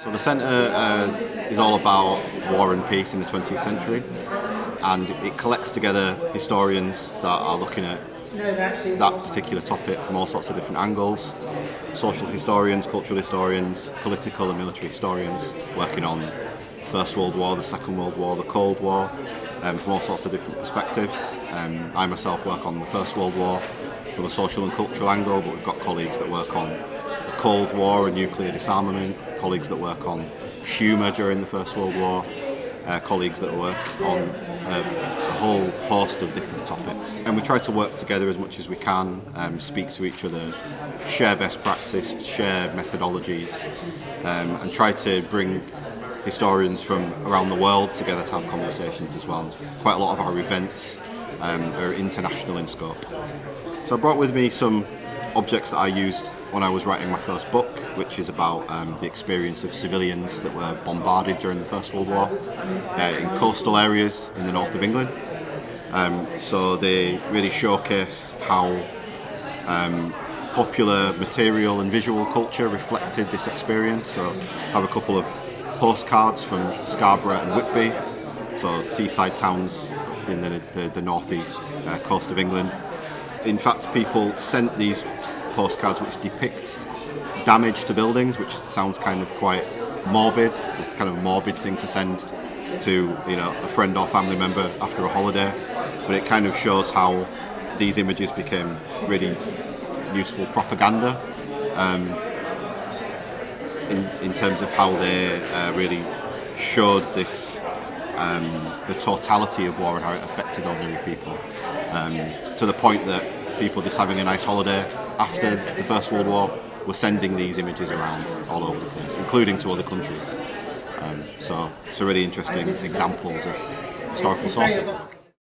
So the centre is all about war and peace in the 20th century, and it collects together historians that are looking at that particular topic from all sorts of different angles. Social historians, cultural historians, political and military historians working on the First World War, the Second World War, the Cold War, from all sorts of different perspectives. I myself work on the First World War from a social and cultural angle, but we've got colleagues that work on the Cold War and nuclear disarmament, colleagues that work on humour during the First World War, colleagues that work on a whole host of different topics. And we try to work together as much as we can, speak to each other, share best practice, share methodologies, and try to bring historians from around the world together to have conversations as well. Quite a lot of our events are international in scope. So I brought with me some objects that I used when I was writing my first book, which is about the experience of civilians that were bombarded during the First World War in coastal areas in the north of England. So they really showcase how popular material and visual culture reflected this experience. So I have a couple of postcards from Scarborough and Whitby, so seaside towns in the northeast coast of England. In fact, people sent these postcards which depict damage to buildings, which sounds kind of quite morbid. It's kind of a morbid thing to send to a friend or family member after a holiday, but it kind of shows how these images became really useful propaganda in terms of how they really showed this the totality of war and how it affected ordinary people, to the point that people just having a nice holiday after the First World War were sending these images around all over the place, including to other countries. So really interesting examples of historical sources.